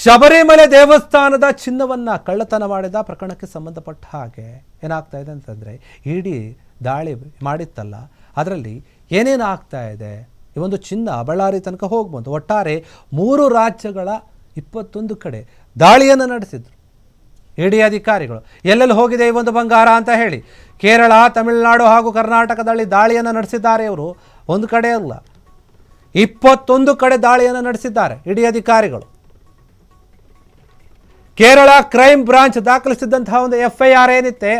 ಶಬರಿಮಲೆ ದೇವಸ್ಥಾನದ ಚಿನ್ನವನ್ನ ಕಳ್ಳತನ ಮಾಡಿದ ಪ್ರಕರಣಕ್ಕೆ ಸಂಬಂಧಪಟ್ಟ ಹಾಗೆ ಏನಾಗ್ತಾ ಇದೆ ಅಂತಂದ್ರೆ ಇಡಿ ದಾಳಿ ಮಾಡಿತ್ತಲ್ಲ, ಅದರಲ್ಲಿ ಏನೇನು ಆಗ್ತಾ ಇದೆ, ಈ ಒಂದು ಚಿನ್ನ ಬಳ್ಳಾರಿ ತನಕ ಹೋಗ್ಬೋದು. ಒಟ್ಟಾರೆ 3 ರಾಜ್ಯಗಳ 21 ಕಡೆ ದಾಳಿಯನ್ನು ನಡೆಸಿದ್ರು ಇಡಿ ಅಧಿಕಾರಿಗಳು. ಎಲ್ಲೆಲ್ಲಿ ಹೋಗಿದೆ ಈ ಒಂದು ಬಂಗಾರ ಅಂತ ಹೇಳಿ ಕೇರಳ, ತಮಿಳುನಾಡು ಹಾಗೂ ಕರ್ನಾಟಕದಲ್ಲಿ ದಾಳಿಯನ್ನು ನಡೆಸಿದ್ದಾರೆ. ಇವರು ಒಂದು ಕಡೆ ಅಲ್ಲ, 21 ಕಡೆ ದಾಳಿಯನ್ನು ನಡೆಸಿದ್ದಾರೆ ಇಡಿ ಅಧಿಕಾರಿಗಳು. ಕೇರಳ ಕ್ರೈಮ್ ಬ್ರಾಂಚ್ ದಾಖಲಿಸಿದಂತಹ ಒಂದು FIR ಏನಿತ್ತೆ,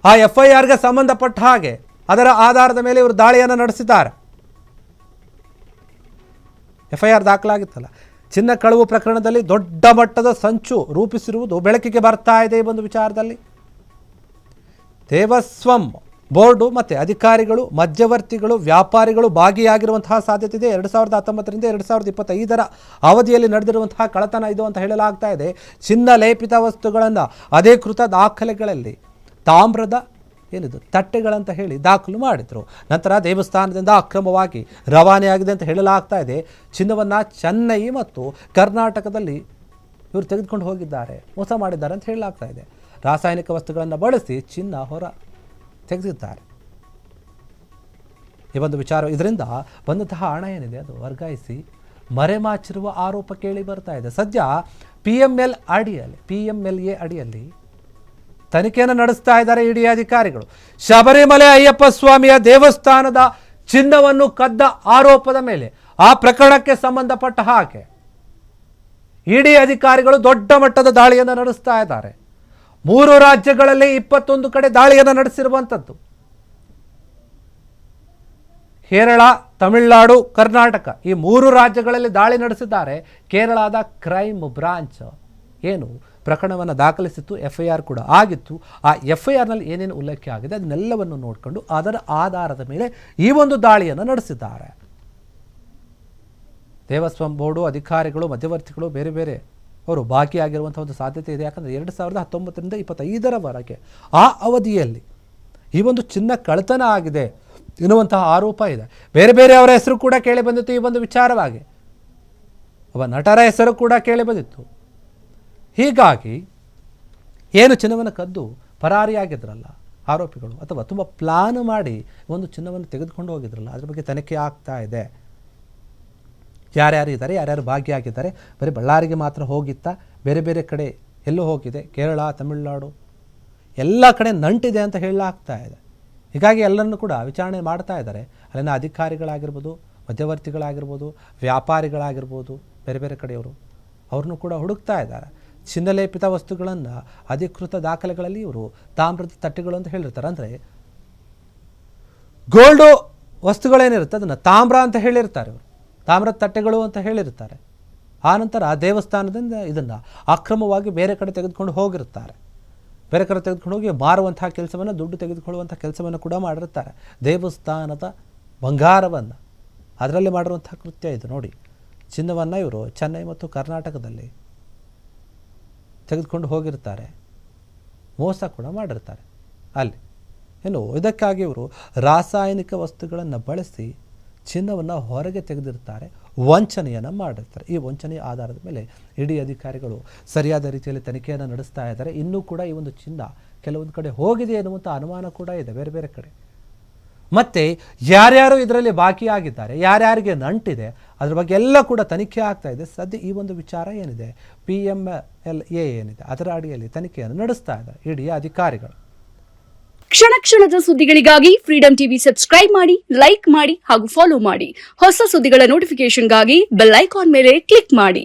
ಆ FIRಗೆ ಸಂಬಂಧಪಟ್ಟ ಹಾಗೆ ಅದರ ಆಧಾರದ ಮೇಲೆ ಇವರು ದಾಳಿಯನ್ನು ನಡೆಸಿದ್ದಾರೆ. FIR ದಾಖಲಾಗಿತ್ತಲ್ಲ, ಚಿನ್ನ ಕಳವು ಪ್ರಕರಣದಲ್ಲಿ ದೊಡ್ಡ ಮಟ್ಟದ ಸಂಚು ರೂಪಿಸಿರುವುದು ಬೆಳಕಿಗೆ ಬರ್ತಾ ಇದೆ. ಈ ಒಂದು ವಿಚಾರದಲ್ಲಿ ದೇವಸ್ವಂ ಬೋರ್ಡು ಮತ್ತು ಅಧಿಕಾರಿಗಳು, ಮಧ್ಯವರ್ತಿಗಳು, ವ್ಯಾಪಾರಿಗಳು ಭಾಗಿಯಾಗಿರುವಂತಹ ಸಾಧ್ಯತೆ ಇದೆ. 2019ರಿಂದ 2025ರ ಅವಧಿಯಲ್ಲಿ ನಡೆದಿರುವಂತಹ ಕಳ್ಳತನ ಇದು ಅಂತ ಹೇಳಲಾಗ್ತಾ ಇದೆ. ಚಿನ್ನ ಲೇಪಿತ ವಸ್ತುಗಳನ್ನು ಅಧಿಕೃತ ದಾಖಲೆಗಳಲ್ಲಿ ತಾಮ್ರದ ಏನಿದು ತಟ್ಟೆಗಳಂತ ಹೇಳಿ ದಾಖಲು ಮಾಡಿದರು. ನಂತರ ದೇವಸ್ಥಾನದಿಂದ ಅಕ್ರಮವಾಗಿ ರವಾನೆಯಾಗಿದೆ ಅಂತ ಹೇಳಲಾಗ್ತಾ ಇದೆ. ಚಿನ್ನವನ್ನು ಚೆನ್ನೈ ಮತ್ತು ಕರ್ನಾಟಕದಲ್ಲಿ ಇವರು ತೆಗೆದುಕೊಂಡು ಹೋಗಿದ್ದಾರೆ, ಮೋಸ ಮಾಡಿದ್ದಾರೆ ಅಂತ ಹೇಳಲಾಗ್ತಾ ಇದೆ. ರಾಸಾಯನಿಕ ವಸ್ತುಗಳನ್ನು ಬಳಸಿ ಚಿನ್ನ ಹೊರ ತೆಗೆದಿದ್ದಾರೆ. ಈ ಒಂದು ವಿಚಾರ, ಇದರಿಂದ ಬಂದಂತಹ ಹಣ ಏನಿದೆ ಅದು ವರ್ಗಾಯಿಸಿ ಮರೆಮಾಚಿರುವ ಆರೋಪ ಕೇಳಿ ಬರ್ತಾ ಇದೆ. ಸದ್ಯ PMLA ಅಡಿಯಲ್ಲಿ ತನಿಖೆಯನ್ನು ನಡೆಸ್ತಾ ಇದ್ದಾರೆ ಇಡಿ ಅಧಿಕಾರಿಗಳು. ಶಬರಿಮಲೆ ಅಯ್ಯಪ್ಪ ಸ್ವಾಮಿಯ ದೇವಸ್ಥಾನದ ಚಿನ್ನವನ್ನು ಕದ್ದ ಆರೋಪದ ಮೇಲೆ ಆ ಪ್ರಕರಣಕ್ಕೆ ಸಂಬಂಧಪಟ್ಟ ಹಾಗೆ ಇಡಿ ಅಧಿಕಾರಿಗಳು ದೊಡ್ಡ ಮಟ್ಟದ ದಾಳಿಯನ್ನು ನಡೆಸ್ತಾ ಇದ್ದಾರೆ. 3 ರಾಜ್ಯಗಳಲ್ಲಿ 21 ಕಡೆ ದಾಳಿಯನ್ನು ನಡೆಸಿರುವಂಥದ್ದು. ಕೇರಳ, ತಮಿಳುನಾಡು, ಕರ್ನಾಟಕ ಈ 3 ರಾಜ್ಯಗಳಲ್ಲಿ ದಾಳಿ ನಡೆಸಿದ್ದಾರೆ. ಕೇರಳದ ಕ್ರೈಮ್ ಬ್ರಾಂಚ್ ಏನು ಪ್ರಕರಣವನ್ನು ದಾಖಲಿಸಿತ್ತು, FIR ಕೂಡ ಆಗಿತ್ತು. ಆ FIRನಲ್ಲಿ ಏನೇನು ಉಲ್ಲೇಖ ಆಗಿದೆ ಅದನ್ನೆಲ್ಲವನ್ನು ನೋಡಿಕೊಂಡು ಅದರ ಆಧಾರದ ಮೇಲೆ ಈ ಒಂದು ದಾಳಿಯನ್ನು ನಡೆಸಿದ್ದಾರೆ. ದೇವಸ್ವಂ ಬೋರ್ಡು ಅಧಿಕಾರಿಗಳು, ಮಧ್ಯವರ್ತಿಗಳು ಬೇರೆ ಬೇರೆ ಅವರು ಭಾಗಿಯಾಗಿರುವಂಥ ಒಂದು ಸಾಧ್ಯತೆ ಇದೆ. ಯಾಕಂದರೆ 2019ರಿಂದ 2025ರವರೆಗೆ ಆ ಅವಧಿಯಲ್ಲಿ ಈ ಒಂದು ಚಿನ್ನ ಕಳ್ಳತನ ಆಗಿದೆ ಎನ್ನುವಂತಹ ಆರೋಪ ಇದೆ. ಬೇರೆ ಬೇರೆ ಅವರ ಹೆಸರು ಕೂಡ ಕೇಳಿ ಬಂದಿತ್ತು. ಈ ಒಂದು ವಿಚಾರವಾಗಿ ಒಬ್ಬ ನಟರ ಹೆಸರು ಕೂಡ ಕೇಳಿ ಬಂದಿತ್ತು. ಹೀಗಾಗಿ ಏನು ಚಿನ್ನವನ್ನು ಕದ್ದು ಪರಾರಿಯಾಗಿದ್ರಲ್ಲ ಆರೋಪಿಗಳು, ಅಥವಾ ತುಂಬ ಪ್ಲಾನ್ ಮಾಡಿ ಒಂದು ಚಿನ್ನವನ್ನು ತೆಗೆದುಕೊಂಡು ಹೋಗಿದ್ರಲ್ಲ, ಅದ್ರ ಬಗ್ಗೆ ತನಿಖೆ ಆಗ್ತಾ ಇದೆ. ಯಾರ್ಯಾರು ಇದ್ದಾರೆ, ಯಾರ್ಯಾರು ಭಾಗಿಯಾಗಿದ್ದಾರೆ, ಬರೀ ಬಳ್ಳಾರಿಗೆ ಮಾತ್ರ ಹೋಗಿತ್ತಾ, ಬೇರೆ ಬೇರೆ ಕಡೆ ಎಲ್ಲೂ ಹೋಗಿದೆ, ಕೇರಳ, ತಮಿಳುನಾಡು ಎಲ್ಲ ಕಡೆ ನಂಟಿದೆ ಅಂತ ಹೇಳಲಾಗ್ತಾ ಇದೆ. ಹೀಗಾಗಿ ಎಲ್ಲರನ್ನು ಕೂಡ ವಿಚಾರಣೆ ಮಾಡ್ತಾ ಇದ್ದಾರೆ. ಅಲ್ಲಿನ ಅಧಿಕಾರಿಗಳಾಗಿರ್ಬೋದು, ಮಧ್ಯವರ್ತಿಗಳಾಗಿರ್ಬೋದು, ವ್ಯಾಪಾರಿಗಳಾಗಿರ್ಬೋದು, ಬೇರೆ ಬೇರೆ ಕಡೆಯವರು ಅವ್ರನ್ನೂ ಕೂಡ ಹುಡುಕ್ತಾ ಇದ್ದಾರೆ. ಚಿನ್ನಲೇಪಿತ ವಸ್ತುಗಳನ್ನು ಅಧಿಕೃತ ದಾಖಲೆಗಳಲ್ಲಿ ಇವರು ತಾಮ್ರದ ತಟ್ಟೆಗಳು ಅಂತ ಹೇಳಿರ್ತಾರೆ. ಅಂದರೆ ಗೋಲ್ಡು ವಸ್ತುಗಳೇನಿರುತ್ತೆ ಅದನ್ನು ತಾಮ್ರ ಅಂತ ಹೇಳಿರ್ತಾರೆ ಇವರು, ತಾಮ್ರದ ತಟ್ಟೆಗಳು ಅಂತ ಹೇಳಿರ್ತಾರೆ. ಆನಂತರ ದೇವಸ್ಥಾನದಿಂದ ಇದನ್ನು ಅಕ್ರಮವಾಗಿ ಬೇರೆ ಕಡೆ ತೆಗೆದುಕೊಂಡು ಹೋಗಿರ್ತಾರೆ. ಬೇರೆ ಕಡೆ ತೆಗೆದುಕೊಂಡು ಹೋಗಿ ಮಾರುವಂತಹ ಕೆಲಸವನ್ನು, ದುಡ್ಡು ತೆಗೆದುಕೊಳ್ಳುವಂಥ ಕೆಲಸವನ್ನು ಕೂಡ ಮಾಡಿರ್ತಾರೆ. ದೇವಸ್ಥಾನದ ಬಂಗಾರವನ್ನು ಅದರಲ್ಲಿ ಮಾಡಿರುವಂಥ ಕೃತ್ಯ ಇದು ನೋಡಿ. ಚಿನ್ನವನ್ನು ಇವರು ಚೆನ್ನೈ ಮತ್ತು ಕರ್ನಾಟಕದಲ್ಲಿ ತೆಗೆದುಕೊಂಡು ಹೋಗಿರ್ತಾರೆ, ಮೋಸ ಕೂಡ ಮಾಡಿರ್ತಾರೆ ಅಲ್ಲಿ. ಏನು ಇದಕ್ಕಾಗಿ ಇವರು ರಾಸಾಯನಿಕ ವಸ್ತುಗಳನ್ನು ಬಳಸಿ ಚಿನ್ನವನ್ನು ಹೊರಗೆ ತೆಗೆದಿರ್ತಾರೆ, ವಂಚನೆಯನ್ನು ಮಾಡಿರ್ತಾರೆ. ಈ ವಂಚನೆಯ ಆಧಾರದ ಮೇಲೆ ಇಡಿ ಅಧಿಕಾರಿಗಳು ಸರಿಯಾದ ರೀತಿಯಲ್ಲಿ ತನಿಖೆಯನ್ನು ನಡೆಸ್ತಾ ಇದ್ದಾರೆ. ಇನ್ನೂ ಕೂಡ ಈ ಒಂದು ಚಿನ್ನ ಕೆಲವೊಂದು ಕಡೆ ಹೋಗಿದೆ ಎನ್ನುವಂಥ ಅನುಮಾನ ಕೂಡ ಇದೆ ಬೇರೆ ಬೇರೆ ಕಡೆ. ಮತ್ತು ಯಾರ್ಯಾರು ಇದರಲ್ಲಿ ಭಾಗಿಯಾಗಿದ್ದಾರೆ, ಯಾರ್ಯಾರಿಗೆ ನಂಟಿದೆ, ಅದ್ರ ಬಗ್ಗೆ ಎಲ್ಲ ಕೂಡ ತನಿಖೆ ಆಗ್ತಾ ಇದೆ. ಸದ್ಯ ಈ ಒಂದು ವಿಚಾರ ಏನಿದೆ, PMLA ಏನಿದೆ ಅದರ ಅಡಿಯಲ್ಲಿ ತನಿಖೆಯನ್ನು ನಡೆಸ್ತಾ ಇದ್ದಾರೆ ಇಡಿ ಅಧಿಕಾರಿಗಳು. ಕ್ಷಣ ಕ್ಷಣದ ಸುದ್ದಿಗಳಿಗಾಗಿ ಫ್ರೀಡಂ ಟಿವಿ ಸಬ್ಸ್ಕ್ರೈಬ್ ಮಾಡಿ, ಲೈಕ್ ಮಾಡಿ ಹಾಗೂ ಫಾಲೋ ಮಾಡಿ. ಹೊಸ ಸುದ್ದಿಗಳ ನೋಟಿಫಿಕೇಶನ್ಗಾಗಿ ಬೆಲ್ ಐಕಾನ್ ಮೇಲೆ ಕ್ಲಿಕ್ ಮಾಡಿ.